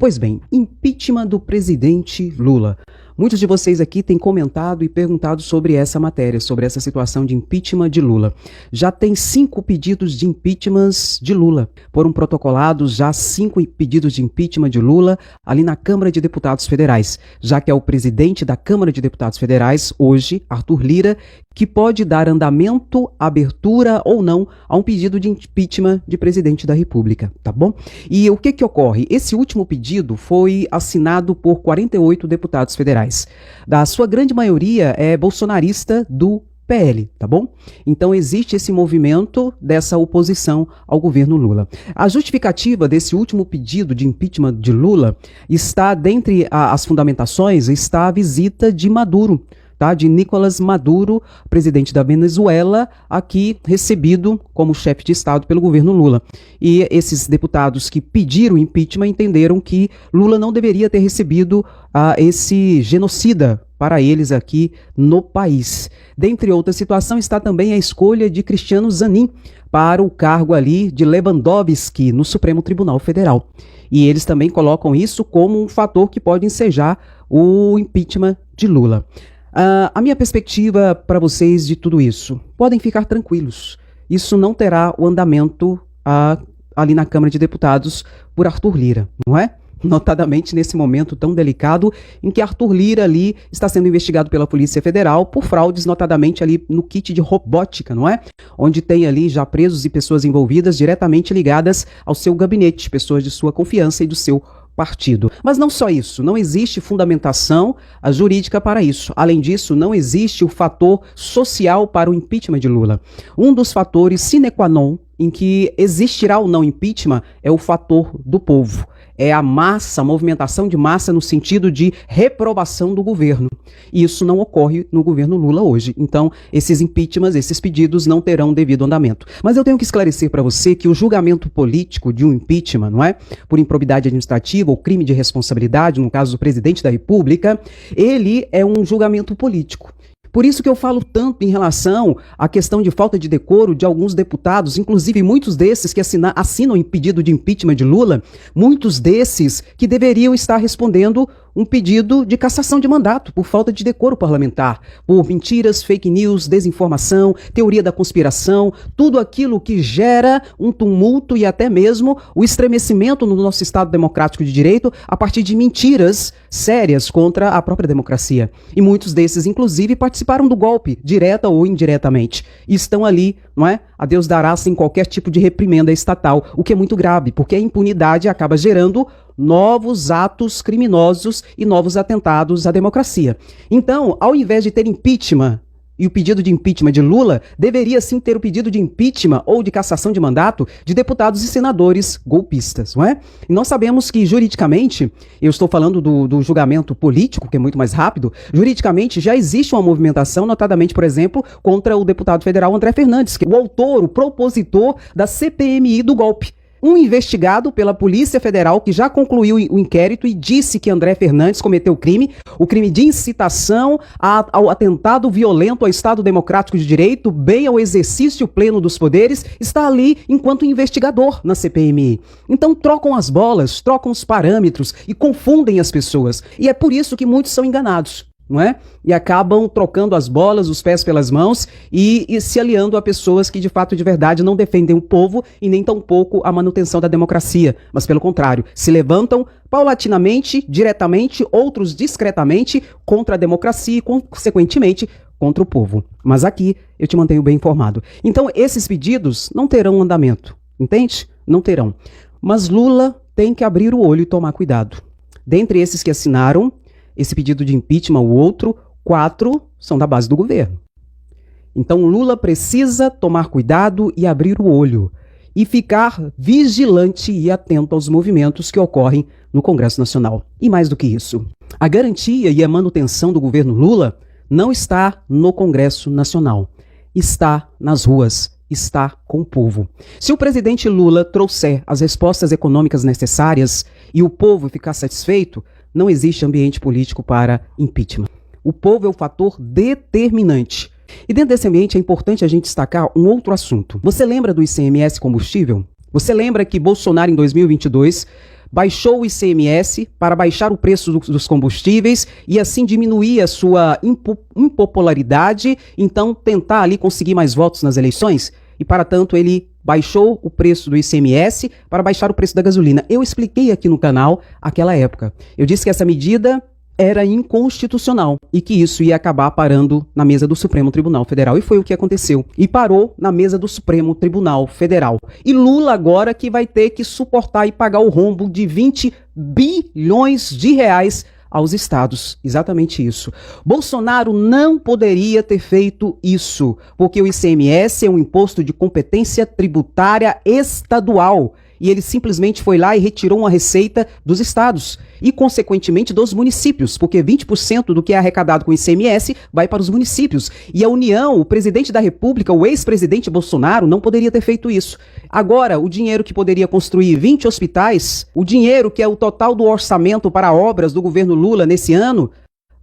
Pois bem, impeachment do presidente Lula. Muitos de vocês aqui têm comentado e perguntado sobre essa matéria, sobre essa situação de impeachment de Lula. Já tem 5 pedidos de impeachment de Lula. Foram protocolados já 5 pedidos de impeachment de Lula ali na Câmara de Deputados Federais, já que é o presidente da Câmara de Deputados Federais, hoje, Arthur Lira, que pode dar andamento, abertura ou não a um pedido de impeachment de presidente da República, tá bom? E o que ocorre? Esse último pedido foi assinado por 48 deputados federais. Da sua grande maioria é bolsonarista do PL, tá bom? Então existe esse movimento dessa oposição ao governo Lula. A justificativa desse último pedido de impeachment de Lula está, dentre as fundamentações, está a visita de Maduro, tá? De Nicolás Maduro, presidente da Venezuela, aqui recebido como chefe de Estado pelo governo Lula. E esses deputados que pediram impeachment entenderam que Lula não deveria ter recebido esse genocida para eles aqui no país. Dentre outras situações está também a escolha de Cristiano Zanin para o cargo ali de Lewandowski no Supremo Tribunal Federal. E eles também colocam isso como um fator que pode ensejar o impeachment de Lula. A minha perspectiva para vocês de tudo isso, podem ficar tranquilos, isso não terá o andamento ali na Câmara de Deputados por Arthur Lira, não é? Notadamente nesse momento tão delicado em que Arthur Lira ali está sendo investigado pela Polícia Federal por fraudes, notadamente ali no kit de robótica, não é? Onde tem ali já presos e pessoas envolvidas diretamente ligadas ao seu gabinete, pessoas de sua confiança e do seu partido. Mas não só isso, não existe fundamentação jurídica para isso. Além disso, não existe o fator social para o impeachment de Lula. Um dos fatores sine qua non em que existirá ou não impeachment é o fator do povo. É a massa, a movimentação de massa no sentido de reprovação do governo. E isso não ocorre no governo Lula hoje. Então, esses impeachments, esses pedidos não terão devido andamento. Mas eu tenho que esclarecer para você que o julgamento político de um impeachment, não é? Por improbidade administrativa ou crime de responsabilidade, no caso do presidente da República, ele é um julgamento político. Por isso que eu falo tanto em relação à questão de falta de decoro de alguns deputados, inclusive muitos desses que assinam o pedido de impeachment de Lula, muitos desses que deveriam estar respondendo um pedido de cassação de mandato por falta de decoro parlamentar, por mentiras, fake news, desinformação, teoria da conspiração, tudo aquilo que gera um tumulto e até mesmo o estremecimento no nosso Estado democrático de direito a partir de mentiras sérias contra a própria democracia. E muitos desses, inclusive, participaram do golpe, direta ou indiretamente. E estão ali, não é? A Deus dará sem qualquer tipo de reprimenda estatal, o que é muito grave, porque a impunidade acaba gerando novos atos criminosos e novos atentados à democracia. Então, ao invés de ter impeachment e o pedido de impeachment de Lula, deveria sim ter o pedido de impeachment ou de cassação de mandato de deputados e senadores golpistas, não é? E nós sabemos que juridicamente, eu estou falando do julgamento político, que é muito mais rápido, juridicamente já existe uma movimentação, notadamente, por exemplo, contra o deputado federal André Fernandes, que é o autor, o propositor da CPMI do golpe. Um investigado pela Polícia Federal que já concluiu o inquérito e disse que André Fernandes cometeu o crime de incitação ao atentado violento ao Estado Democrático de Direito, bem ao exercício pleno dos poderes, está ali enquanto investigador na CPMI. Então trocam as bolas, trocam os parâmetros e confundem as pessoas. E é por isso que muitos são enganados, não é? E acabam trocando as bolas, os pés pelas mãos e se aliando a pessoas que de fato, de verdade, não defendem o povo e nem tampouco a manutenção da democracia, mas pelo contrário, se levantam paulatinamente, diretamente, outros discretamente contra a democracia e, consequentemente, contra o povo. Mas aqui eu te mantenho bem informado. Então, esses pedidos não terão andamento, entende? Não terão. Mas Lula tem que abrir o olho e tomar cuidado. Dentre esses que assinaram esse pedido de impeachment, o outro, 4 são da base do governo. Então Lula precisa tomar cuidado e abrir o olho e ficar vigilante e atento aos movimentos que ocorrem no Congresso Nacional. E mais do que isso, a garantia e a manutenção do governo Lula não está no Congresso Nacional, está nas ruas, está com o povo. Se o presidente Lula trouxer as respostas econômicas necessárias e o povo ficar satisfeito, não existe ambiente político para impeachment. O povo é o fator determinante. E dentro desse ambiente é importante a gente destacar um outro assunto. Você lembra do ICMS combustível? Você lembra que Bolsonaro, em 2022, baixou o ICMS para baixar o preço dos combustíveis e assim diminuir a sua impopularidade, então tentar ali conseguir mais votos nas eleições? E para tanto ele baixou o preço do ICMS para baixar o preço da gasolina. Eu expliquei aqui no canal aquela época. Eu disse que essa medida era inconstitucional e que isso ia acabar parando na mesa do Supremo Tribunal Federal. E foi o que aconteceu. E parou na mesa do Supremo Tribunal Federal. E Lula agora que vai ter que suportar e pagar o rombo de 20 bilhões de reais aos estados. Exatamente isso. Bolsonaro não poderia ter feito isso, porque o ICMS é um imposto de competência tributária estadual. E ele simplesmente foi lá e retirou uma receita dos estados e, consequentemente, dos municípios, porque 20% do que é arrecadado com o ICMS vai para os municípios. E a União, o presidente da República, o ex-presidente Bolsonaro, não poderia ter feito isso. Agora, o dinheiro que poderia construir 20 hospitais, o dinheiro que é o total do orçamento para obras do governo Lula nesse ano,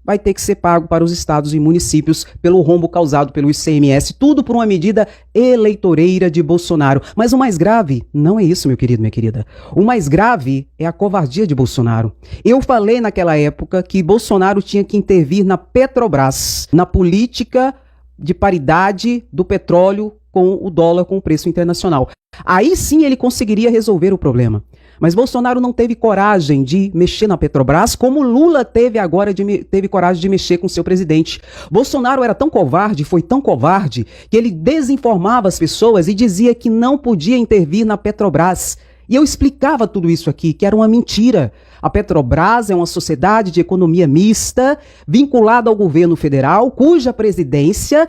vai ter que ser pago para os estados e municípios pelo rombo causado pelo ICMS, tudo por uma medida eleitoreira de Bolsonaro. Mas o mais grave não é isso, meu querido, minha querida. O mais grave é a covardia de Bolsonaro. Eu falei naquela época que Bolsonaro tinha que intervir na Petrobras, na política de paridade do petróleo com o dólar com o preço internacional. Aí sim ele conseguiria resolver o problema. Mas Bolsonaro não teve coragem de mexer na Petrobras, como Lula teve coragem de mexer com seu presidente. Bolsonaro era tão covarde, foi tão covarde, que ele desinformava as pessoas e dizia que não podia intervir na Petrobras. E eu explicava tudo isso aqui, que era uma mentira. A Petrobras é uma sociedade de economia mista, vinculada ao governo federal, cuja presidência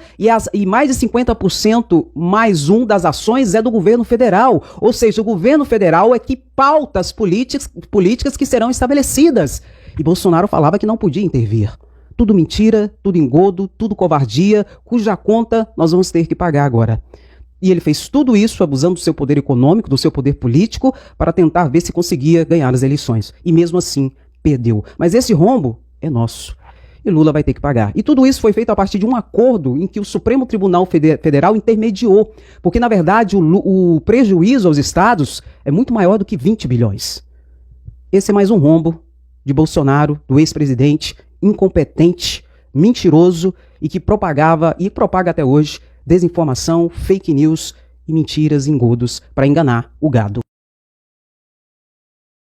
e mais de 50% mais um das ações é do governo federal. Ou seja, o governo federal é que pauta as políticas que serão estabelecidas. E Bolsonaro falava que não podia intervir. Tudo mentira, tudo engodo, tudo covardia, cuja conta nós vamos ter que pagar agora. E ele fez tudo isso abusando do seu poder econômico, do seu poder político, para tentar ver se conseguia ganhar as eleições. E mesmo assim, perdeu. Mas esse rombo é nosso. E Lula vai ter que pagar. E tudo isso foi feito a partir de um acordo em que o Supremo Tribunal Federal intermediou. Porque, na verdade, o prejuízo aos estados é muito maior do que 20 bilhões. Esse é mais um rombo de Bolsonaro, do ex-presidente, incompetente, mentiroso e que propagava e propaga até hoje desinformação, fake news e mentiras, engodos para enganar o gado.